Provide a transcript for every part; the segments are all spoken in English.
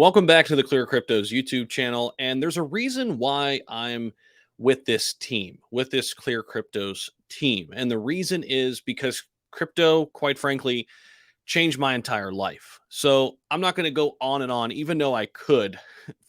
Welcome back to the ClearCryptos YouTube channel. And there's a reason why I'm with this team, with this ClearCryptos team. And the reason is because crypto, quite frankly, changed my entire life. So I'm not going to go on and on, even though I could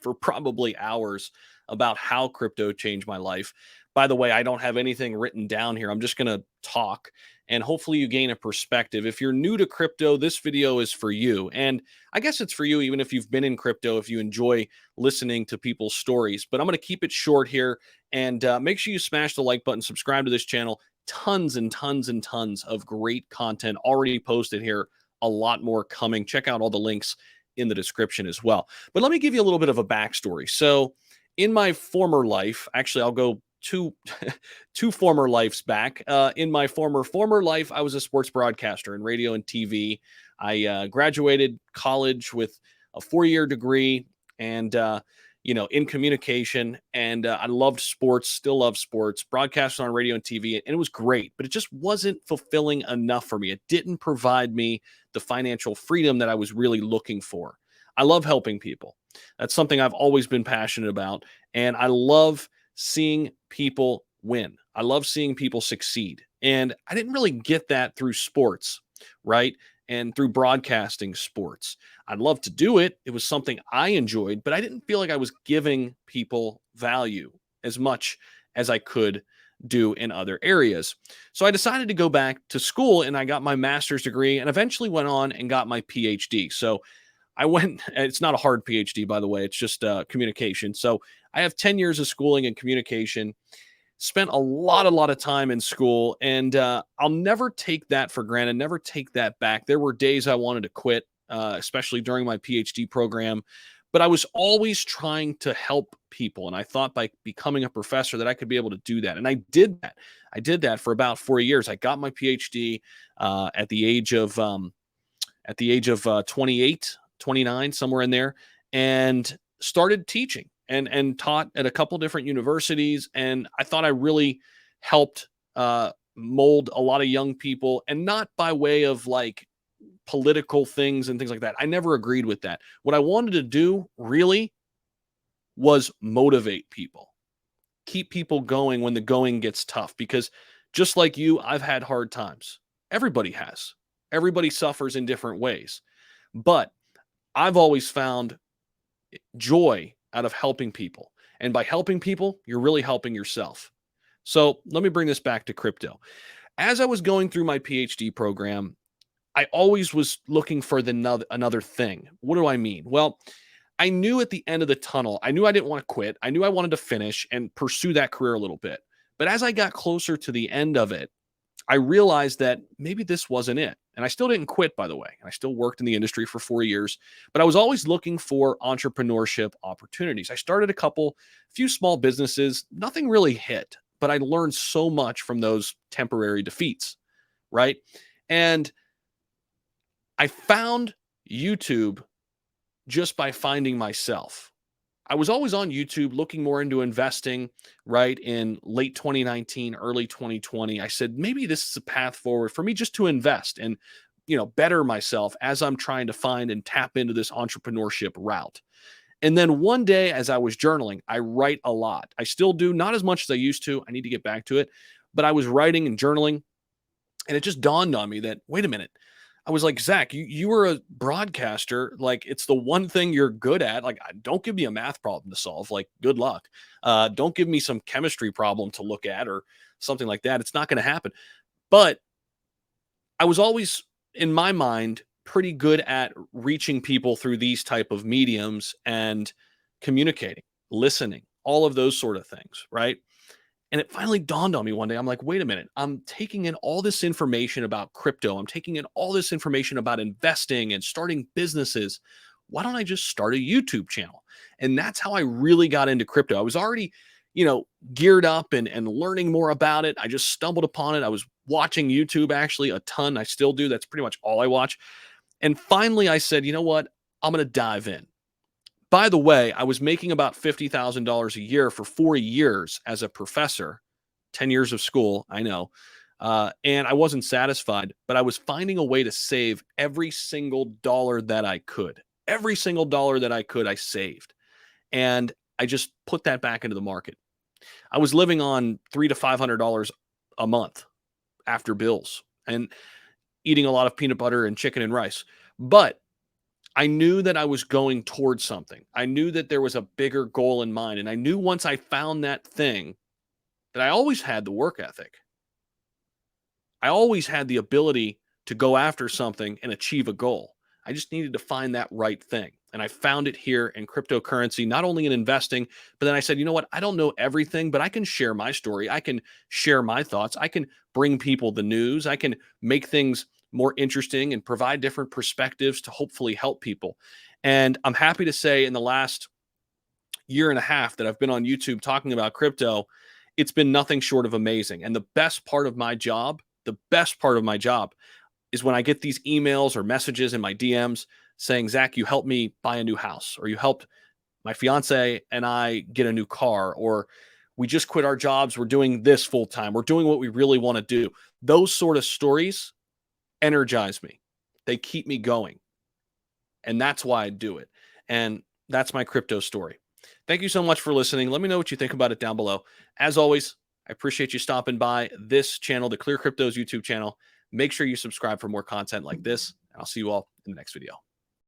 for probably hours about how crypto changed my life. By the way, I don't have anything written down here. I'm just going to talk and hopefully you gain a perspective. If you're new to crypto, this video is for you. And I guess it's for you, even if you've been in crypto, if you enjoy listening to people's stories. But I'm going to keep it short here and make sure you smash the like button, subscribe to this channel. Tons and tons and tons of great content already posted here, a lot more coming. Check out all the links in the description as well. But let me give you a little bit of a backstory. So in my former life, actually, I'll go two former lives back. In my former life, I was a sports broadcaster in radio and TV. I graduated college with a 4-year degree and in communication, and I loved sports, still love sports, broadcasting on radio and TV, and it was great, but it just wasn't fulfilling enough for me. It didn't provide me the financial freedom that I was really looking for. I love helping people. That's something I've always been passionate about, and I love seeing people win. I love seeing people succeed. And I didn't really get that through sports, right? And through broadcasting sports. I'd love to do it. It was something I enjoyed, but I didn't feel like I was giving people value as much as I could do in other areas. So I decided to go back to school and I got my master's degree and eventually went on and got my PhD. So I went, it's not a hard PhD, by the way, it's just communication. So I have 10 years of schooling in communication, spent a lot of time in school, and I'll never take that for granted, never take that back. There were days I wanted to quit, especially during my PhD program, but I was always trying to help people. And I thought by becoming a professor that I could be able to do that. And I did that. I did that for about 4 years. I got my PhD at the age of 28, 29, somewhere in there, and started teaching and taught at a couple different universities. And I thought I really helped mold a lot of young people, and not by way of like political things and things like that. I never agreed with that. What I wanted to do really was motivate people, keep people going when the going gets tough, because just like you, I've had hard times. Everybody has. Everybody suffers in different ways. But I've always found joy out of helping people. And by helping people, you're really helping yourself. So let me bring this back to crypto. As I was going through my PhD program, I always was looking for another thing. What do I mean? Well, I knew at the end of the tunnel, I knew I didn't want to quit. I knew I wanted to finish and pursue that career a little bit. But as I got closer to the end of it, I realized that maybe this wasn't it. And I still didn't quit, by the way. I still worked in the industry for 4 years, but I was always looking for entrepreneurship opportunities. I started few small businesses. Nothing really hit, but I learned so much from those temporary defeats, right? And I found YouTube just by finding myself. I was always on YouTube looking more into investing, right? In late 2019, early 2020, I said, maybe this is a path forward for me just to invest and, better myself as I'm trying to find and tap into this entrepreneurship route. And then one day as I was journaling, I write a lot. I still do, not as much as I used to. I need to get back to it, but I was writing and journaling, and it just dawned on me that, wait a minute. I was like, Zach, you were a broadcaster. Like, it's the one thing you're good at. Like, don't give me a math problem to solve. Like, good luck. Don't give me some chemistry problem to look at or something like that. It's not going to happen. But I was always, in my mind, pretty good at reaching people through these type of mediums and communicating, listening, all of those sort of things, right? And it finally dawned on me one day. I'm like, wait a minute. I'm taking in all this information about crypto. I'm taking in all this information about investing and starting businesses. Why don't I just start a YouTube channel? And that's how I really got into crypto. I was already, geared up and learning more about it. I just stumbled upon it. I was watching YouTube actually a ton. I still do. That's pretty much all I watch. And finally I said, you know what? I'm going to dive in. By the way, I was making about $50,000 a year for 4 years as a professor, 10 years of school, I know. And I wasn't satisfied, but I was finding a way to save every single dollar that I could. Every single dollar that I could, I saved. And I just put that back into the market. I was living on $300 to $500 a month after bills and eating a lot of peanut butter and chicken and rice. But I knew that I was going towards something. I knew that there was a bigger goal in mind. And I knew once I found that thing that I always had the work ethic. I always had the ability to go after something and achieve a goal. I just needed to find that right thing. And I found it here in cryptocurrency, not only in investing, but then I said, you know what? I don't know everything, but I can share my story. I can share my thoughts. I can bring people the news. I can make things more interesting and provide different perspectives to hopefully help people. And I'm happy to say in the last year and a half that I've been on YouTube talking about crypto, it's been nothing short of amazing. And the best part of my job is when I get these emails or messages in my DMs saying, Zach, you helped me buy a new house, or you helped my fiance and I get a new car, or we just quit our jobs. We're doing this full time. We're doing what we really want to do. Those sort of stories energize me. They keep me going. And that's why I do it. And that's my crypto story. Thank you so much for listening. Let me know what you think about it down below. As always, I appreciate you stopping by this channel, the ClearCryptos YouTube channel. Make sure you subscribe for more content like this. And I'll see you all in the next video.